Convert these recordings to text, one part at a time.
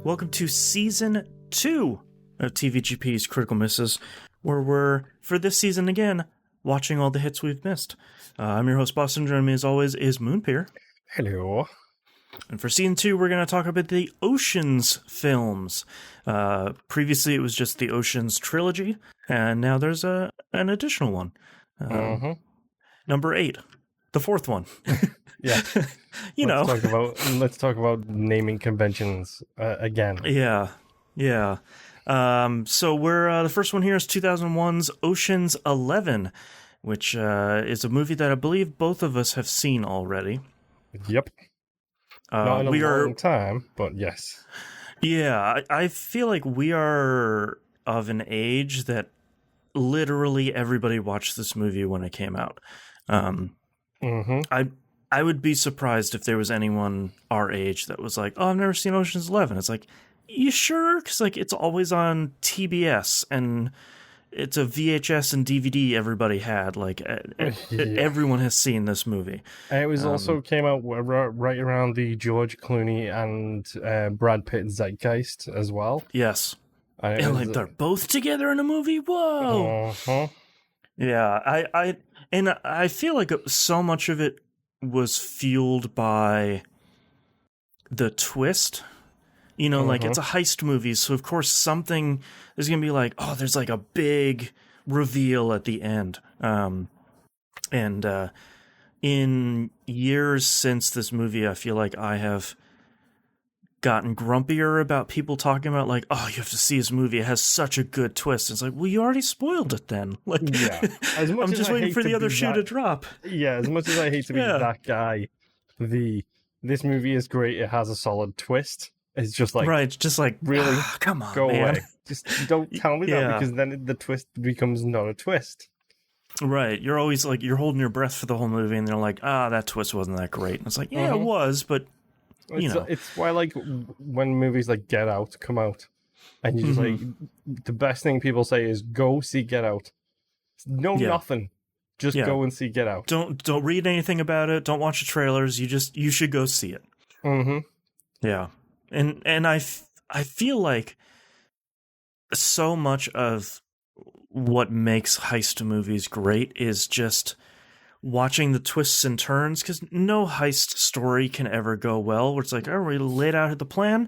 Welcome to Season 2 of TVGP's Critical Misses, where we're, for this season again, watching all the hits we've missed. I'm your host, Boston. Joining me as always is Moonpir. Hello. And for Season 2, we're going to talk about the Oceans films. Previously, it was just the Oceans trilogy, and now there's an additional one. Number 8, the fourth one. Yeah. Let's Let's talk about naming conventions again. Yeah. So we're the first one here is 2001's Ocean's 11, which is a movie that I believe both of us have seen already. Yep. Not in a long time, but yes. Yeah, I feel like we are of an age that literally everybody watched this movie when it came out. I would be surprised if there was anyone our age that was like, "Oh, I've never seen Ocean's 11." It's like, you sure? Because like it's always on TBS and it's a VHS and DVD everybody had. Like everyone has seen this movie. And it was also came out right around the George Clooney and Brad Pitt zeitgeist as well. Yes. And like they're both together in a movie. Whoa. Yeah, I feel like so much of it was fueled by the twist. You know, like it's a heist movie, so of course something is going to be like, oh, there's like a big reveal at the end. In years since this movie, I feel like I have gotten grumpier about people talking about like, oh, you have to see this movie, it has such a good twist. It's like, well, you already spoiled it then. Like, yeah. I'm just waiting for the other shoe to drop. Yeah, as much as I hate to be that guy, this movie is great, it has a solid twist. It's just like, right, just like, really, come on, go man. away. Just don't tell me that, because then the twist becomes not a twist. Right, you're always like, you're holding your breath for the whole movie, and they're like, that twist wasn't that great. And it's like, yeah, it was, but it's why, like, when movies like Get Out come out, and you just like, the best thing people say is go see Get Out. Nothing. Just go and see Get Out. Don't read anything about it. Don't watch the trailers. You should go see it. Yeah. And I feel like so much of what makes heist movies great is just watching the twists and turns, because no heist story can ever go well where it's like, oh, we laid out the plan?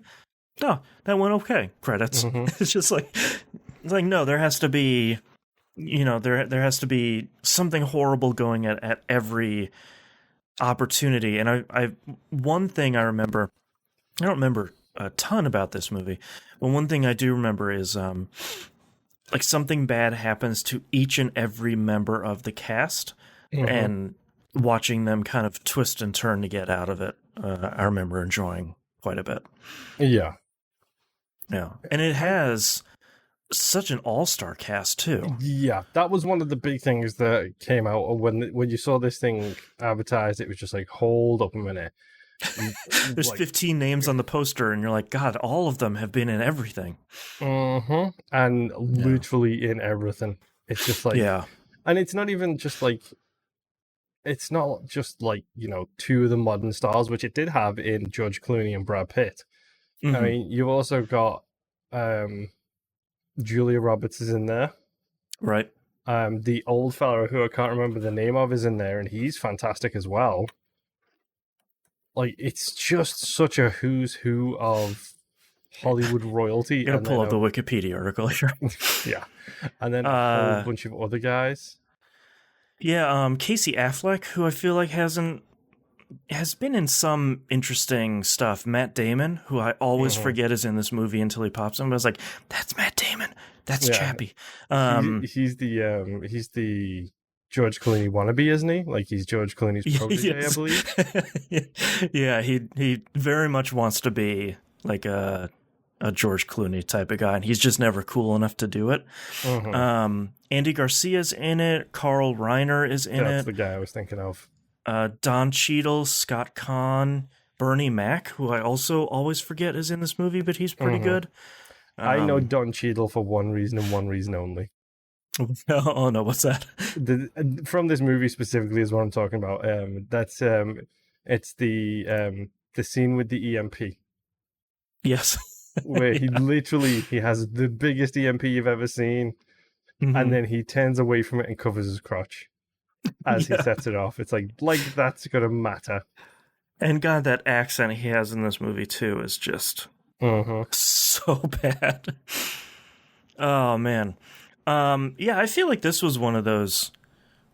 No, that went okay. Credits. It's just like, no, there has to be, there has to be something horrible going at every opportunity. And I one thing I remember, I don't remember a ton about this movie, but one thing I do remember is like something bad happens to each and every member of the cast, and watching them kind of twist and turn to get out of it, I remember enjoying quite a bit. Yeah. And it has such an all-star cast too. Yeah, that was one of the big things that came out when you saw this thing advertised. It was just like, hold up a minute. There's 15 names on the poster, and you're like, God, all of them have been in everything. And literally in everything. It's just like, and it's not even just like, it's not just like, two of the modern stars, which it did have in George Clooney and Brad Pitt. I mean, you've also got Julia Roberts is in there. Right. The old fella who I can't remember the name of is in there, and he's fantastic as well. Like, it's just such a who's who of Hollywood royalty. I'm going to pull up the Wikipedia article here. Yeah. And then a whole bunch of other guys. Yeah, Casey Affleck, who I feel like has been in some interesting stuff. Matt Damon, who I always forget is in this movie until he pops in. But I was like, that's Matt Damon. That's Chappie. He's the George Clooney wannabe, isn't he? Like, he's George Clooney's protege, I believe. Yeah, he very much wants to be like a George Clooney type of guy, and he's just never cool enough to do it. Andy Garcia's in it. Carl Reiner is in it. That's the guy I was thinking of. Don Cheadle, Scott Conn, Bernie Mac, who I also always forget is in this movie, but he's pretty good. I know Don Cheadle for one reason and one reason only. Oh no, what's that? From this movie specifically is what I'm talking about. It's the scene with the EMP. Yes. where he literally he has the biggest EMP you've ever seen, and then he turns away from it and covers his crotch as he sets it off. It's like that's gonna matter. And God, that accent he has in this movie too is just so bad. Oh man. Yeah, I feel like this was one of those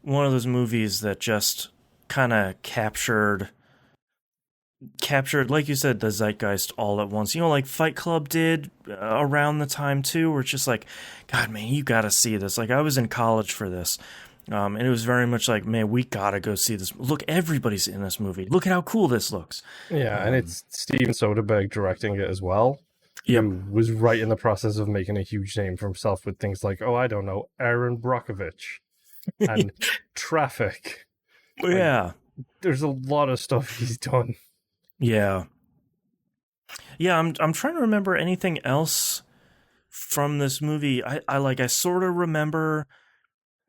movies that just kind of captured, like you said, the zeitgeist all at once. You know, like Fight Club did around the time too, where it's just like, God, man, you gotta see this. Like, I was in college for this. And it was very much like, man, we gotta go see this. Look, everybody's in this movie. Look at how cool this looks. Yeah, and it's Steven Soderbergh directing it as well. Yep. Who was right in the process of making a huge name for himself with things like, I don't know, Aaron Brockovich and Traffic. Yeah. There's a lot of stuff he's done. Yeah. Yeah, I'm trying to remember anything else from this movie. I sort of remember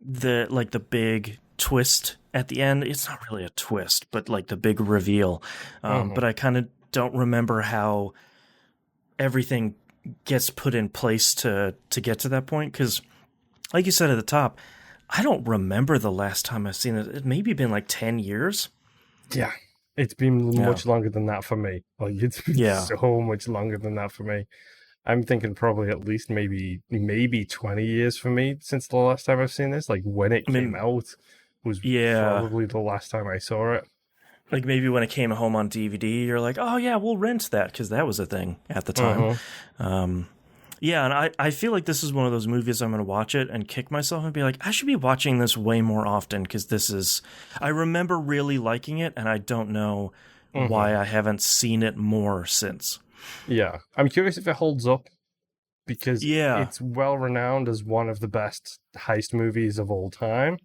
the big twist at the end. It's not really a twist, but like the big reveal. But I kind of don't remember how everything gets put in place to get to that point, because like you said at the top, I don't remember the last time I've seen it. It maybe been like 10 years. Yeah, it's been much longer than that for me. Like, it's been so much longer than that for me. I'm thinking probably at least maybe 20 years for me since the last time I've seen this. Like, when it came out was probably the last time I saw it. Like, maybe when it came home on DVD, you're like, oh yeah, we'll rent that, because that was a thing at the time. Yeah, and I feel like this is one of those movies I'm going to watch it and kick myself and be like, I should be watching this way more often, because this is... I remember really liking it, and I don't know why I haven't seen it more since. Yeah, I'm curious if it holds up, because it's well-renowned as one of the best heist movies of all time.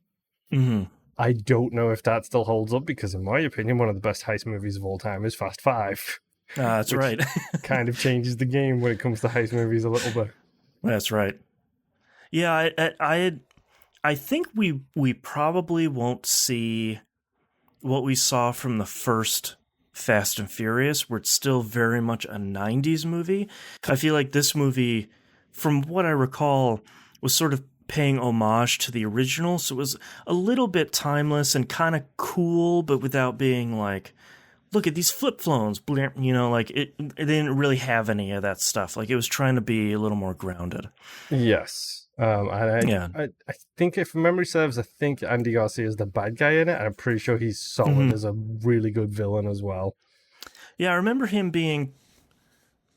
I don't know if that still holds up, because in my opinion, one of the best heist movies of all time is Fast Five. That's right. Kind of changes the game when it comes to heist movies a little bit. That's right. Yeah, I think we probably won't see what we saw from the first Fast and Furious, where it's still very much a 90s movie. I feel like this movie, from what I recall, was sort of paying homage to the original, so it was a little bit timeless and kind of cool, but without being like, look at these flip phones, you know, like it didn't really have any of that stuff. Like, it was trying to be a little more grounded. Yes. I think, if memory serves, I think Andy Garcia is the bad guy in it, and I'm pretty sure he's solid as a really good villain as well. Yeah, I remember him being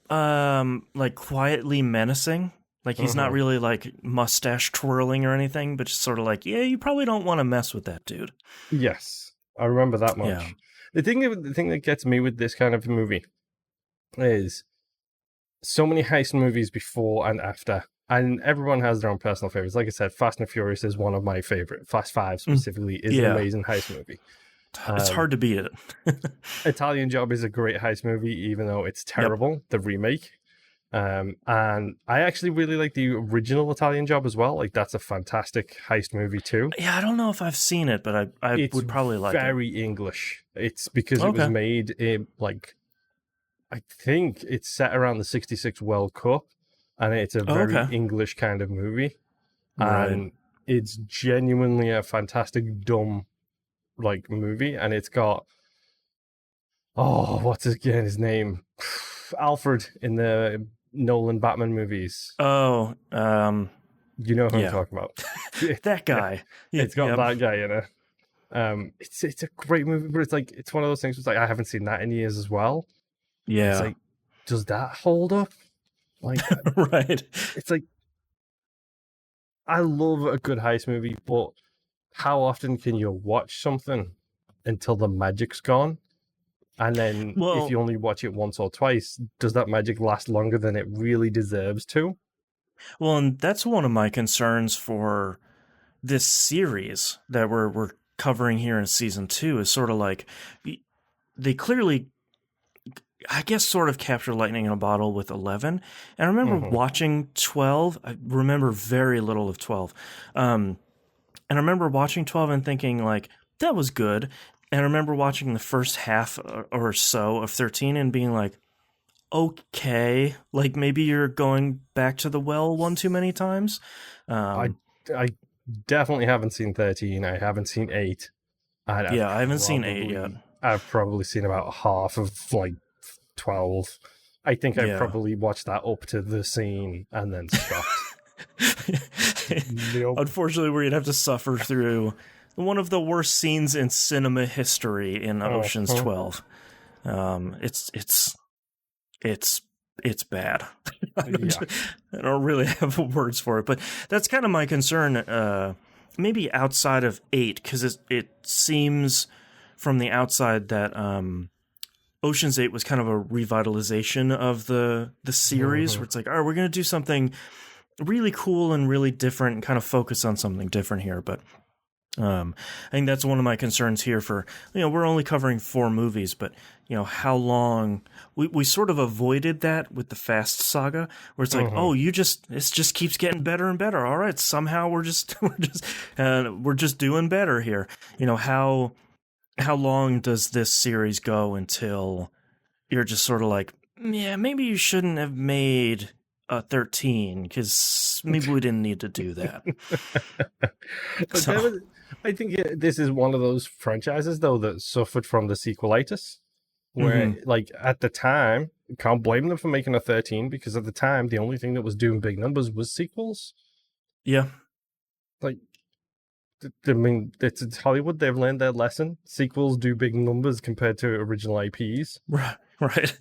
like quietly menacing. Like, he's not really like mustache twirling or anything, but just sort of like, yeah, you probably don't want to mess with that dude. Yes, I remember that much. Yeah. The thing that gets me with this kind of movie is so many heist movies before and after, and everyone has their own personal favorites. Like I said, Fast and Furious is one of my favorite. Fast Five specifically is an amazing heist movie. It's hard to beat it. Italian Job is a great heist movie, even though it's terrible, the remake. And I actually really like the original Italian Job as well. Like, that's a fantastic heist movie too. Yeah, I don't know if I've seen it, but I would probably like it. It's very English. It's because it was made in, like, I think it's set around the 66 World Cup, and it's a very English kind of movie. Right. And it's genuinely a fantastic, dumb, like, movie. And it's got, what's his name? Alfred in the Nolan Batman movies. You know who I'm talking about. That guy. It's got that guy in it. It's a great movie, but it's one of those things. It's like, I haven't seen that in years as well. Yeah. It's like, does that hold up? Like, right. It's like, I love a good heist movie, but how often can you watch something until the magic's gone? And then if you only watch it once or twice, does that magic last longer than it really deserves to? Well, and that's one of my concerns for this series that we're covering here in season 2, is sort of like, they clearly, I guess, sort of capture lightning in a bottle with 11. And I remember watching 12. I remember very little of 12. And I remember watching 12 and thinking, like, that was good. And I remember watching the first half or so of 13 and being like, okay. Like maybe you're going back to the well one too many times. I definitely haven't seen 13. I haven't seen 8. I haven't seen 8 yet. I've probably seen about half of like 12. I think I probably watched that up to the scene and then stopped. Nope. Unfortunately, we're gonna have to suffer through one of the worst scenes in cinema history in Ocean's 12. It's bad. I don't really have words for it, but that's kind of my concern. Maybe outside of 8, because it seems from the outside that Ocean's 8 was kind of a revitalization of the series, where it's like, all right, we're going to do something really cool and really different and kind of focus on something different here. But I think that's one of my concerns here for, we're only covering 4 movies, but, how long we sort of avoided that with the Fast Saga, where it's like, it just keeps getting better and better. All right. Somehow we're just doing better here. How long does this series go until you're just sort of like, yeah, maybe you shouldn't have made a 13 because maybe we didn't need to do that. I think this is one of those franchises, though, that suffered from the sequelitis, where, like, at the time, can't blame them for making a 13, because at the time, the only thing that was doing big numbers was sequels. Yeah. Like, I mean, it's Hollywood. They've learned their lesson. Sequels do big numbers compared to original IPs. Right.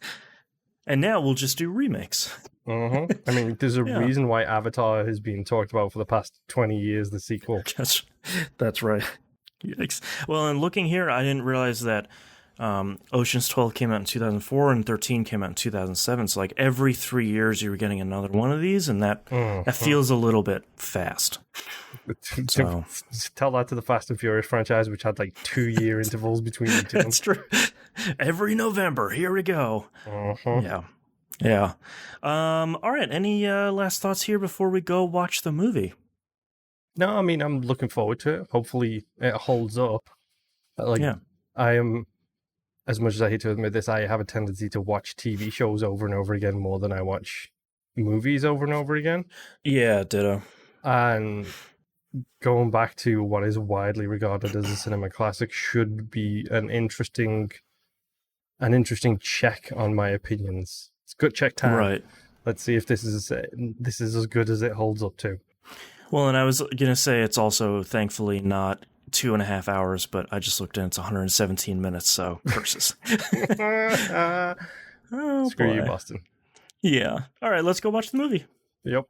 And now we'll just do remakes. I mean, there's a reason why Avatar has been talked about for the past 20 years, the sequel. That's right. Yikes. Well, and looking here, I didn't realize that Ocean's 12 came out in 2004 and 13 came out in 2007. So, like, every 3 years you were getting another one of these, and that feels a little bit fast. So. Tell that to the Fast and Furious franchise, which had, like, 2-year intervals between each of them. That's true. Every November, here we go. Yeah. All right. Any last thoughts here before we go watch the movie? No, I mean, I'm looking forward to it. Hopefully it holds up. I am, as much as I hate to admit this, I have a tendency to watch TV shows over and over again more than I watch movies over and over again. Yeah, ditto. And going back to what is widely regarded as a cinema classic should be an interesting check on my opinions. It's good check time. Right. Let's see if this is as good as it holds up to. Well, and I was gonna say it's also thankfully not 2.5 hours, but I just looked and it's 117 minutes. So curses. Screw you, Boston. Yeah. All right, let's go watch the movie. Yep.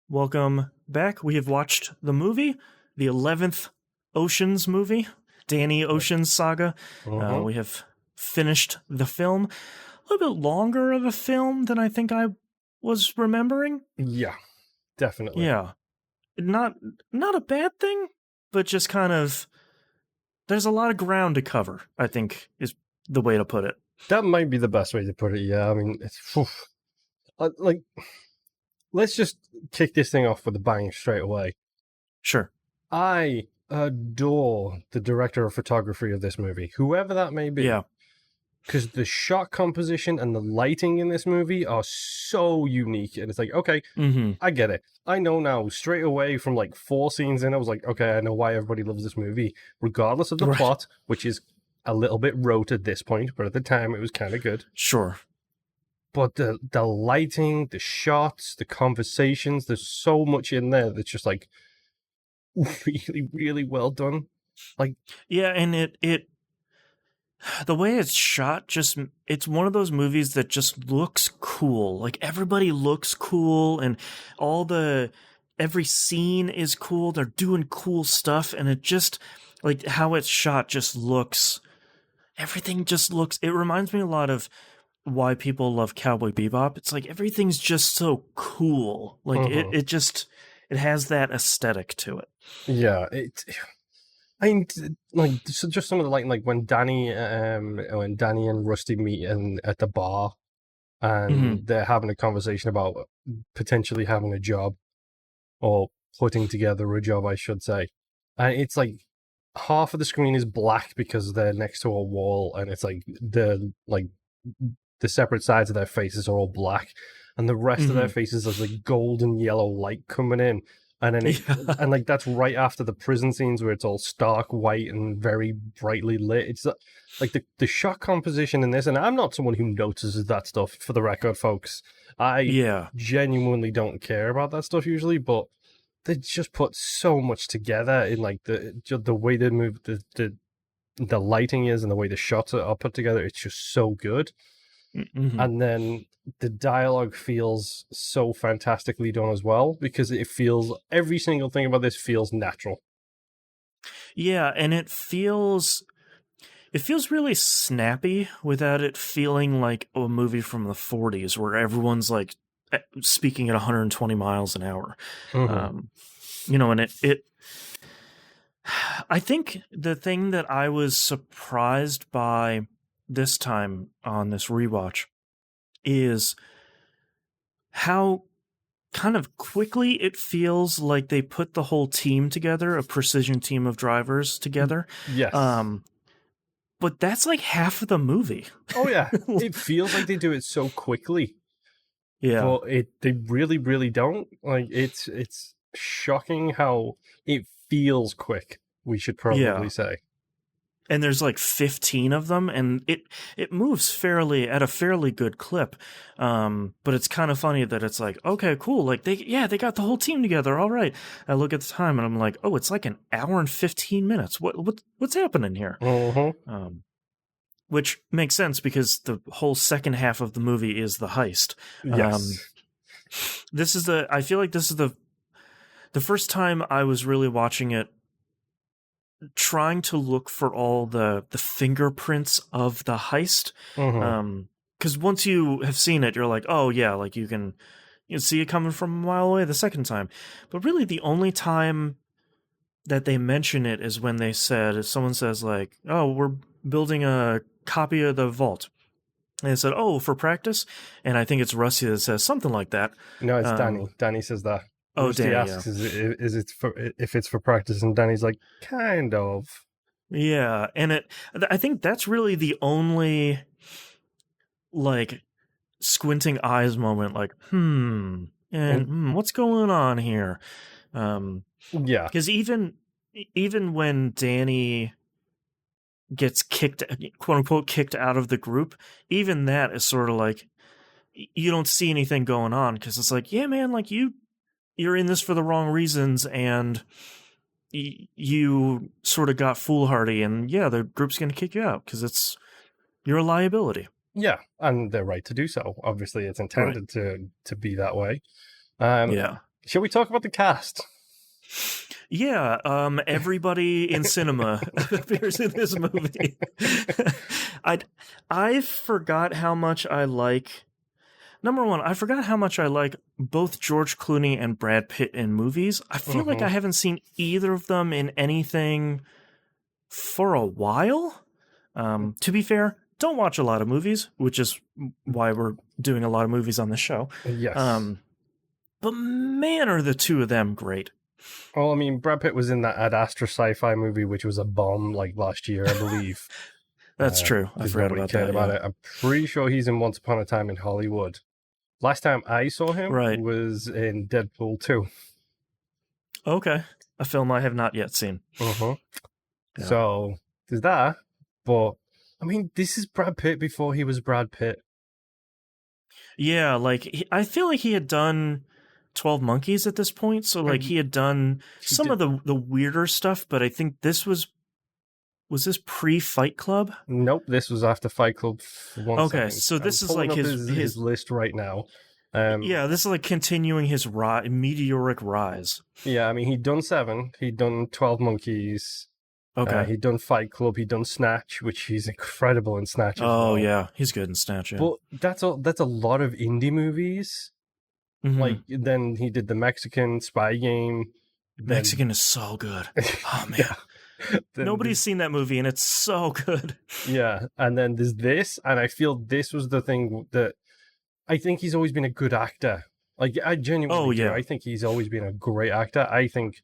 Welcome back. We have watched the movie, the 11th Ocean's movie, Danny Ocean's Saga. We have finished the film. A little bit longer of a film than I think I was remembering. Yeah, definitely. Yeah. Not a bad thing, but just kind of, there's a lot of ground to cover, I think is the way to put it. That might be the best way to put it, yeah. I mean, it's like, let's just kick this thing off with a bang straight away. Sure. I adore the director of photography of this movie, whoever that may be. Yeah. Because the shot composition and the lighting in this movie are so unique. And it's like, okay, I get it. I know now, straight away from like 4 scenes in, I was like, okay, I know why everybody loves this movie, regardless of the plot, which is a little bit rote at this point, but at the time it was kind of good. Sure. But the lighting, the shots, the conversations, there's so much in there that's just like really, really well done. Like, yeah, and it the way it's shot, it's one of those movies that just looks cool. Like, everybody looks cool, and every scene is cool. They're doing cool stuff, and it just, like, how it's shot just looks, everything just looks, it reminds me a lot of why people love Cowboy Bebop. It's like, everything's just so cool. Like, it has that aesthetic to it. Yeah, I mean, like, just some of the like when Danny and Rusty meet at the bar, and they're having a conversation about potentially having a job, or putting together a job, I should say. and it's like half of the screen is black because they're next to a wall, and it's like the separate sides of their faces are all black, and the rest of their faces is like golden yellow light coming in, and then and like that's right after the prison scenes where it's all stark white and very brightly lit. It's like the shot composition in this, and I'm not someone who notices that stuff, for the record, folks. I genuinely don't care about that stuff usually, but they just put so much together in like the way they move, the lighting is, and the way the shots are put together. It's just so good. And then the dialogue feels so fantastically done as well, because it feels, every single thing about this feels natural. Yeah, and it feels really snappy without it feeling like a movie from the 40s where everyone's like speaking at 120 miles an hour. You know, and it I think the thing that I was surprised by this time on this rewatch is how kind of quickly it feels like they put the whole team together, a precision team of drivers together. Yes. But that's like half of the movie. Oh yeah. It feels like they do it so quickly. Yeah. But they really, really don't. Like it's shocking how it feels quick, we should probably say. And there's like 15 of them, and it moves at a fairly good clip. But it's kind of funny that it's like, okay, cool. Like they got the whole team together. All right. I look at the time and I'm like, oh, it's like an hour and 15 minutes. What's happening here? Which makes sense because the whole second half of the movie is the heist. Yes. I feel like this is the first time I was really watching it, trying to look for all the fingerprints of the heist. Because once you have seen it, you're like, oh yeah, like you can see it coming from a mile away the second time. But really the only time that they mention it is when someone says like, oh, we're building a copy of the vault. And they said, oh, for practice? And I think it's Rusty that says something like that. No, it's Danny. Danny says that. Oh, Danny asks, is it if it's for practice, and Danny's like, kind of. Yeah, and I think that's really the only like squinting eyes moment. Like, what's going on here? Yeah, because even when Danny gets kicked, quote unquote, kicked out of the group, even that is sort of like you don't see anything going on because it's like, yeah, man, like you're in this for the wrong reasons, and you sort of got foolhardy, and yeah, the group's going to kick you out because you're a liability. Yeah, and they're right to do so. Obviously, it's intended to be that way. Yeah. Shall we talk about the cast? Yeah, everybody in cinema appears in this movie. I forgot how much I like... Number one, I forgot how much I like both George Clooney and Brad Pitt in movies. I feel like I haven't seen either of them in anything for a while. To be fair, don't watch a lot of movies, which is why we're doing a lot of movies on the show. Yes. But man, are the two of them great. Well, I mean, Brad Pitt was in that Ad Astra sci-fi movie, which was a bomb like last year, I believe. That's true. I forgot about that. I'm pretty sure he's in Once Upon a Time in Hollywood. Last time I saw him was in Deadpool 2. Okay. A film I have not yet seen. Yeah. So, there's that. But, I mean, this is Brad Pitt before he was Brad Pitt. Yeah, like, I feel like he had done 12 Monkeys at this point. So, like, he had done some of the weirder stuff, but I think this was this pre-Fight Club? Nope, this was after Fight Club. Okay, so this is like his list right now. Yeah, this is like continuing his meteoric rise. Yeah, I mean, he'd done 7. He'd done 12 Monkeys. Okay. He'd done Fight Club. He'd done Snatch, which he's incredible in Snatch as well. Oh, yeah, he's good in Snatch, yeah. But that's a lot of indie movies. Like, then he did the Mexican Spy Game. Mexican is so good. Oh, man. Yeah. Nobody's seen that movie, and it's so good. Yeah, and then there's this, and I feel this was the thing that I think he's always been a good actor. Like, I genuinely do. I think he's always been a great actor. I think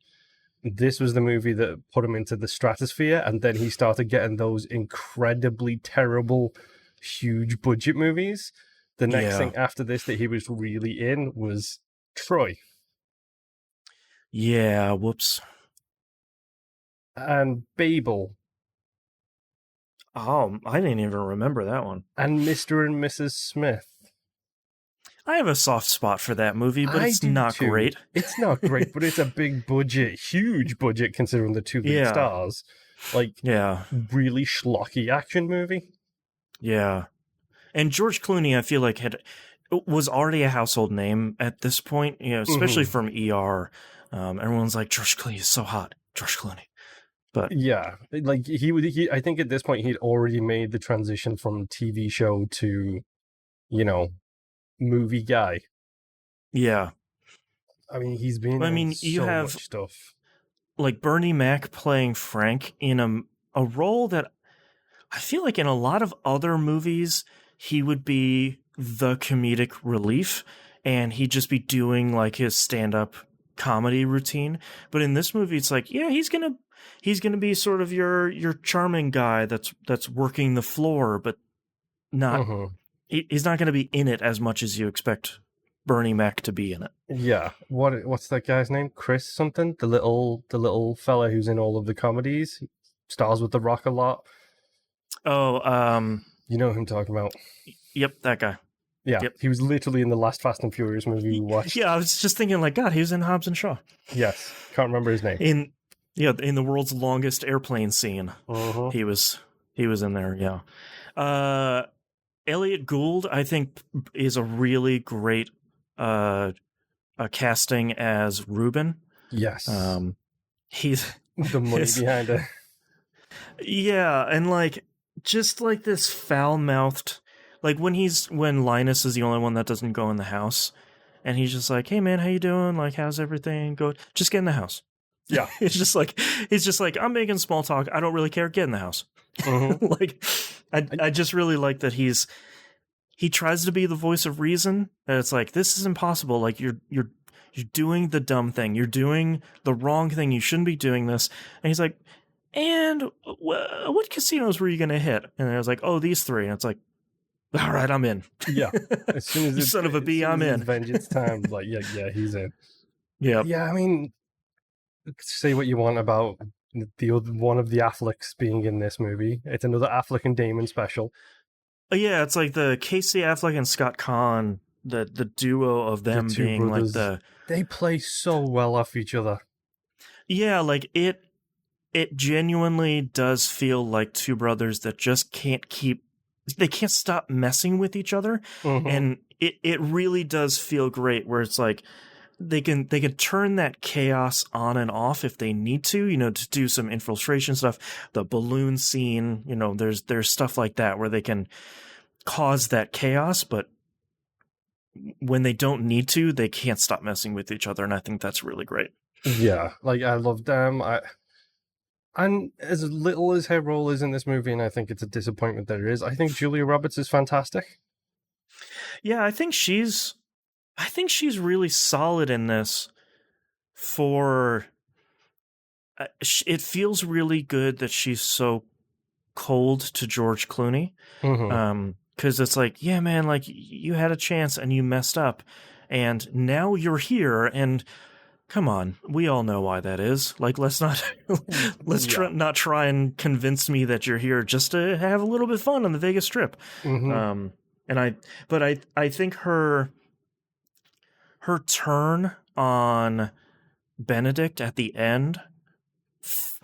this was the movie that put him into the stratosphere, and then he started getting those incredibly terrible, huge budget movies. The next thing after this that he was really in was Troy. Yeah, whoops. And Babel. Oh, I didn't even remember that one. And Mr. and Mrs. Smith. I have a soft spot for that movie, but it's not great. It's not great, but it's a big budget, huge budget considering the two big stars. Like, really schlocky action movie. Yeah. And George Clooney, I feel like, was already a household name at this point, you know, especially from ER. Everyone's like, George Clooney is so hot. George Clooney. But yeah, like he I think at this point he'd already made the transition from TV show to, you know, movie guy. Yeah. I mean, he's been in so much stuff. Like Bernie Mac playing Frank in a role that I feel like in a lot of other movies, he would be the comedic relief and he'd just be doing like his stand-up comedy routine. But in this movie, it's like, yeah, he's gonna be sort of your charming guy that's working the floor, but not he's not gonna be in it as much as you expect Bernie Mac to be in it. Yeah. What's that guy's name? Chris something? The little fella who's in all of the comedies. He stars with The Rock a lot. Oh, you know who I'm talking about. Yep, that guy. Yeah, yep. He was literally in the last Fast and Furious movie we watched. Yeah, I was just thinking, like, God, he was in Hobbs and Shaw. Yes, can't remember his name. In the world's longest airplane scene, he was in there. Yeah, Elliot Gould, I think, is a really great casting as Ruben. Yes, he's the money behind it. Yeah, and like just like this foul-mouthed. Like when Linus is the only one that doesn't go in the house, and he's just like, "Hey man, how you doing? Like, how's everything going? Just get in the house." Yeah, he's just like, "I'm making small talk. I don't really care. Get in the house." Like, I just really like that he tries to be the voice of reason, and it's like, this is impossible. Like you're doing the dumb thing. You're doing the wrong thing. You shouldn't be doing this. And he's like, "And what casinos were you gonna hit?" And I was like, "Oh, these three." And it's like, all right, I'm in. Yeah. As soon as you son of a bee, I'm in. Vengeance time. Like, yeah, he's in. Yeah. Yeah, I mean, say what you want about the other one of the Afflecks being in this movie. It's another Affleck and Damon special. Yeah, it's like the Casey Affleck and Scott Conn, the duo of them being brothers, like they play so well off each other. Yeah, like it genuinely does feel like two brothers that just can't stop messing with each other. And it really does feel great where it's like they can turn that chaos on and off if they need to, you know, to do some infiltration stuff. The balloon scene, you know, there's stuff like that where they can cause that chaos, but when they don't need to, they can't stop messing with each other, and I think that's really great. Yeah, like I love them. And as little as her role is in this movie, and I think it's a disappointment that it is, I think Julia Roberts is fantastic. Yeah, I think she's really solid in this. For it feels really good that she's so cold to George Clooney. Because it's like, yeah, man, like you had a chance and you messed up, and now you're here, and come on, we all know why that is. Like, let's not not try and convince me that you're here just to have a little bit of fun on the Vegas Strip. But I think her turn on Benedict at the end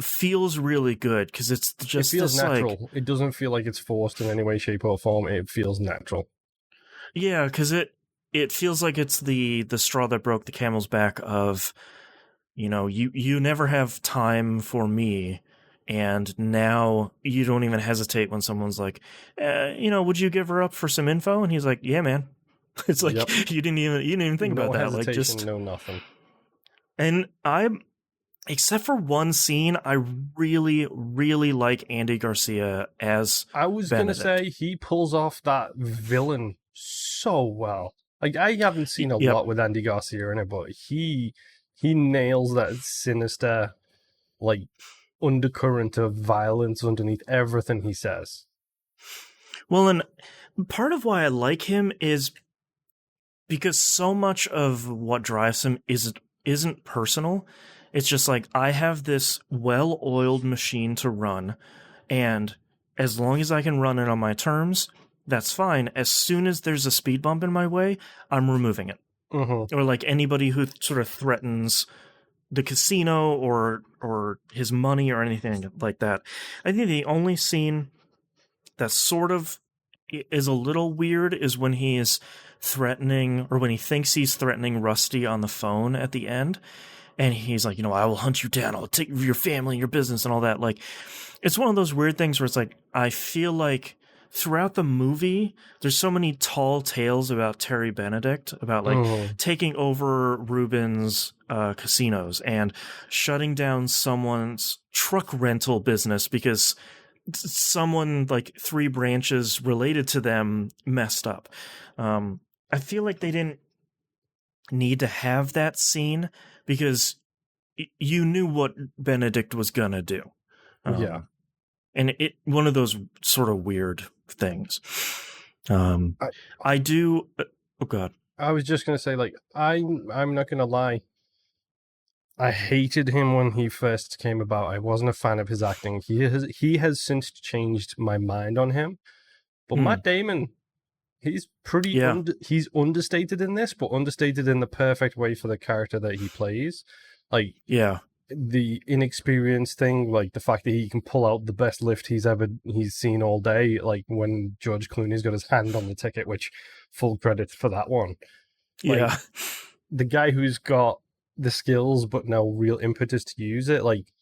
feels really good because it feels natural. Like, it doesn't feel like it's forced in any way, shape, or form. It feels natural. Yeah, because it feels like it's the straw that broke the camel's back of, you know, you never have time for me, and now you don't even hesitate when someone's like, you know, would you give her up for some info? And he's like, yeah, man. It's like, you didn't even think about that. Like, just no nothing. And except for one scene, I really, really like Andy Garcia as I was going to say, he pulls off that villain so well. Like, I haven't seen a lot with Andy Garcia in it, but he nails that sinister, like undercurrent of violence underneath everything he says. Well, and part of why I like him is because so much of what drives him isn't personal. It's just like, I have this well-oiled machine to run, and as long as I can run it on my terms, that's fine. As soon as there's a speed bump in my way, I'm removing it. Mm-hmm. Or like anybody who sort of threatens the casino or his money or anything like that. I think the only scene that sort of is a little weird is when he's threatening, or when he thinks he's threatening Rusty on the phone at the end, and he's like, I will hunt you down, I'll take your family and your business and all that. Like, it's one of those weird things where it's like, I feel like throughout the movie, there's so many tall tales about Terry Benedict, about like taking over Rubin's casinos and shutting down someone's truck rental business because someone like 3 branches related to them messed up. I feel like they didn't need to have that scene because you knew what Benedict was gonna do. Yeah. And one of those sort of weird things. I do. Oh God. I was just gonna say, like, I'm not gonna lie. I hated him when he first came about. I wasn't a fan of his acting. He has since changed my mind on him. But Matt Damon, he's pretty he's understated in this, but understated in the perfect way for the character that he plays. Like, the inexperienced thing, like the fact that he can pull out the best lift he's seen all day, like when George Clooney's got his hand on the ticket, which full credit for that one. Like, the guy who's got the skills but no real impetus to use it, like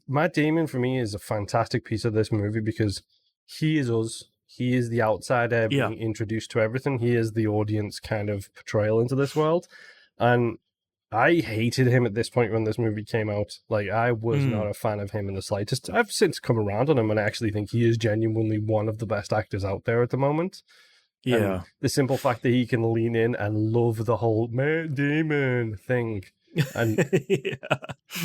Matt Damon for me is a fantastic piece of this movie because he is us. He is the outsider being introduced to everything. He is the audience kind of portrayal into this world. And I hated him at this point when this movie came out. Like, I was not a fan of him in the slightest. I've since come around on him, and I actually think he is genuinely one of the best actors out there at the moment. Yeah. And the simple fact that he can lean in and love the whole Matt Damon thing, and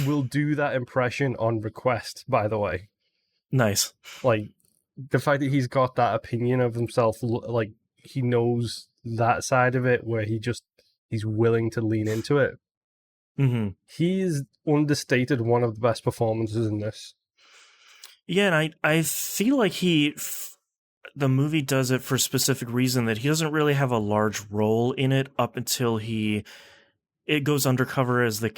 will do that impression on request, by the way. Nice. Like, the fact that he's got that opinion of himself, like, he knows that side of it where he's willing to lean into it. He's understated one of the best performances in this. Yeah, and I feel like the movie does it for a specific reason, that he doesn't really have a large role in it up until it goes undercover as the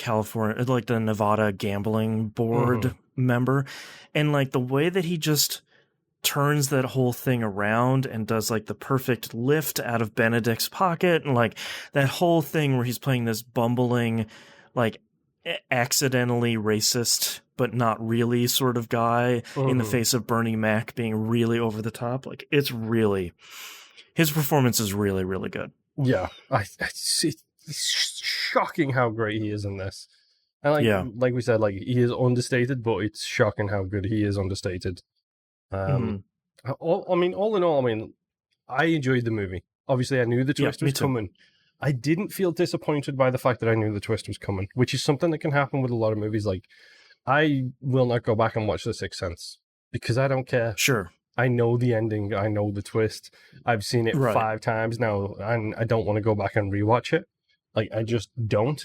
Nevada gambling board member. And like the way that he just turns that whole thing around and does like the perfect lift out of Benedict's pocket, and like that whole thing where he's playing this bumbling, like accidentally racist but not really sort of guy in the face of Bernie Mac being really over the top. Like, it's really, his performance is really, really good. Yeah, it's shocking how great he is in this. And like we said, like, he is understated, but it's shocking how good he is understated. All in all, I enjoyed the movie. Obviously, I knew the twist was coming. I didn't feel disappointed by the fact that I knew the twist was coming, which is something that can happen with a lot of movies. Like, I will not go back and watch The Sixth Sense because I don't care. Sure. I know the ending. I know the twist. I've seen it 5 times now, and I don't want to go back and rewatch it. Like, I just don't.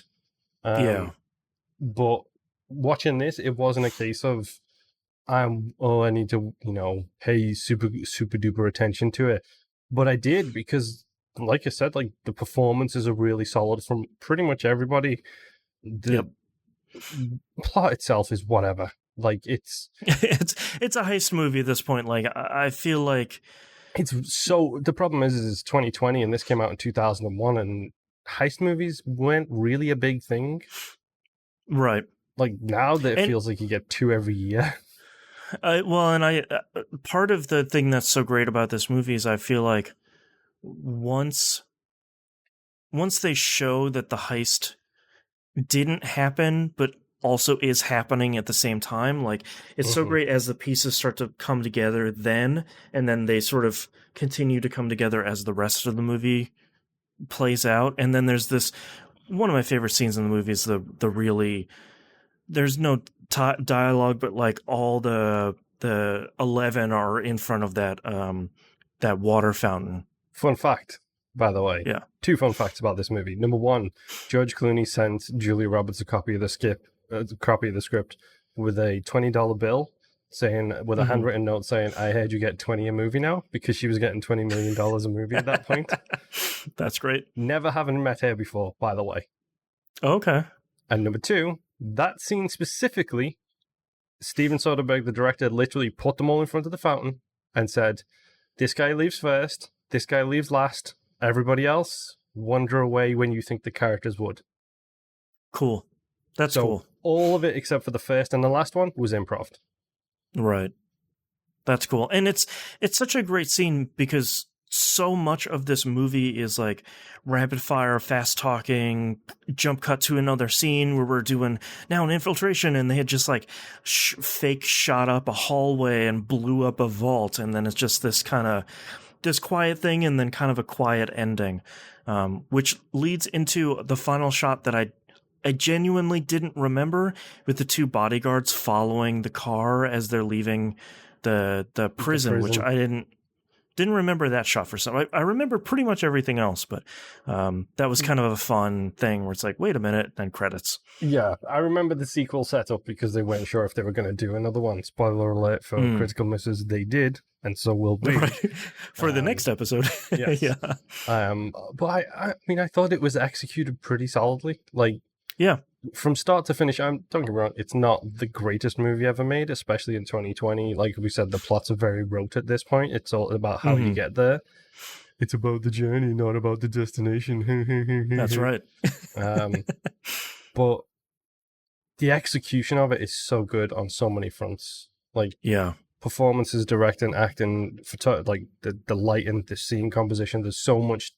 But watching this, it wasn't a case of, I need to, pay super duper attention to it. But I did because, like I said, like, the performances are really solid from pretty much everybody. The plot itself is whatever. Like, it's a heist movie at this point. Like, I feel like the problem is it's 2020 and this came out in 2001, and heist movies weren't really a big thing. Right. Like, now that it feels like you get 2 every year. Part of the thing that's so great about this movie is I feel like once they show that the heist didn't happen, but also is happening at the same time, like, it's so great as the pieces start to come together then, and then they sort of continue to come together as the rest of the movie plays out. And then there's this, one of my favorite scenes in the movie is the really there's no dialogue, but like all the 11 are in front of that that water fountain. Fun fact, by the way. Yeah. 2 fun facts about this movie. Number 1, George Clooney sent Julia Roberts a copy of the script with a $20 bill with a handwritten note saying, "I heard you get 20 a movie now," because she was getting $20 million a movie at that point. That's great. Never having met her before, by the way. Okay. And number 2, that scene specifically, Steven Soderbergh, the director, literally put them all in front of the fountain and said, "This guy leaves first, this guy leaves last, everybody else, wander away when you think the characters would." Cool. That's cool. All of it except for the first and the last one was improv. Right. That's cool. And it's such a great scene because so much of this movie is like rapid fire, fast talking, jump cut to another scene where we're doing now an infiltration, and they had just like fake shot up a hallway and blew up a vault, and then it's just this quiet thing and then kind of a quiet ending, which leads into the final shot that I genuinely didn't remember, with the 2 bodyguards following the car as they're leaving the prison, which I didn't remember that shot for some. I remember pretty much everything else, but that was kind of a fun thing where it's like, wait a minute, then credits. Yeah, I remember the sequel setup because they weren't sure if they were going to do ananother one. Spoiler alert for Critical Misses, they did, and so will we. Right. For the next episode. Yes. Yeah. But I mean, I thought it was executed pretty solidly. Like, yeah, from start to finish, don't get me wrong, it's not the greatest movie ever made, especially in 2020. Like we said, the plots are very rote at this point. It's all about how you get there. It's about the journey, not about the destination. That's right. But the execution of it is so good on so many fronts. Like, yeah, performances, directing, acting, like the light and the scene composition. There's so much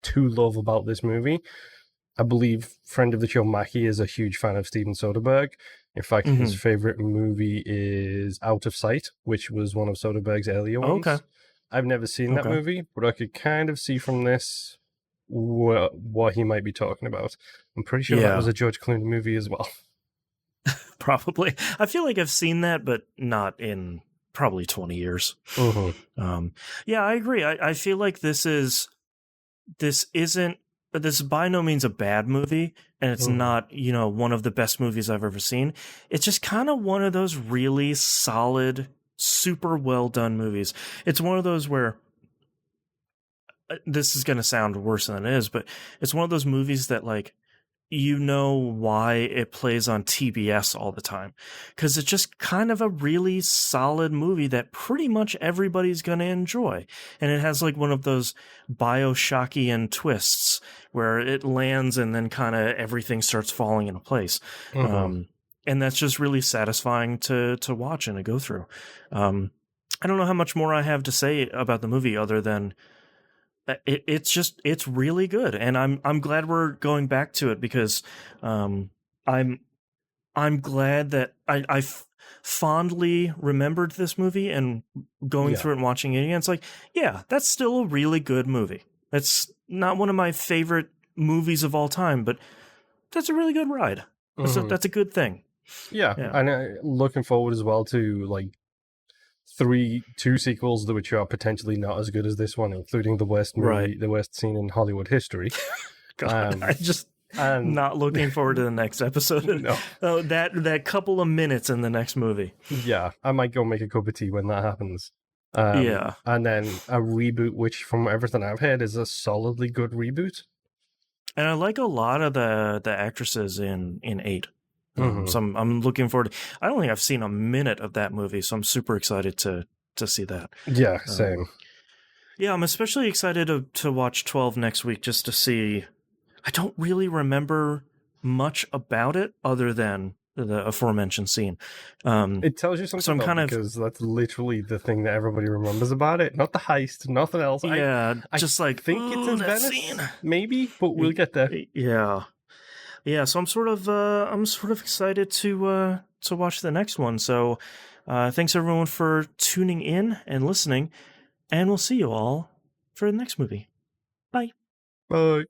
to love about this movie. I believe friend of the show Mackie is a huge fan of Steven Soderbergh. In fact, his favorite movie is Out of Sight, which was one of Soderbergh's earlier ones. Okay. I've never seen that movie, but I could kind of see from this what he might be talking about. I'm pretty sure that was a George Clooney movie as well. Probably. I feel like I've seen that, but not in probably 20 years. Yeah, I agree. I feel like this by no means a bad movie, and it's not, one of the best movies I've ever seen. It's just kind of one of those really solid, super well done movies. It's one of those where, this is going to sound worse than it is, but it's one of those movies that, like, why it plays on TBS all the time, because it's just kind of a really solid movie that pretty much everybody's going to enjoy. And it has like one of those Bioshockian twists where it lands and then kind of everything starts falling into place. And that's just really satisfying to watch and to go through. I don't know how much more I have to say about the movie other than it's really good, and I'm glad we're going back to it, because I'm glad that I fondly remembered this movie, and going through it and watching it again, it's like, yeah, that's still a really good movie. It's not one of my favorite movies of all time, but that's a really good ride. That's a good thing. Yeah. And looking forward as well to like 2 sequels which are potentially not as good as this one, including the worst movie, the worst scene in Hollywood history. God, I'm not looking forward to the next episode. No. Oh, that couple of minutes in the next movie. Yeah, I might go make a cup of tea when that happens. And then a reboot, which from everything I've heard is a solidly good reboot. And I like a lot of the actresses in 8. So I'm looking forward to, I don't think I've seen a minute of that movie, so I'm super excited to see that. Yeah, same. Yeah, I'm especially excited to watch 12 next week, just to see. I don't really remember much about it other than the aforementioned scene. It tells you something, because that's literally the thing that everybody remembers about it. Not the heist, nothing else. Yeah, I just like, think it's in Venice, scene. Maybe, but we'll get there. Yeah, so I'm sort of excited to watch the next one. So thanks everyone for tuning in and listening, and we'll see you all for the next movie. Bye. Bye.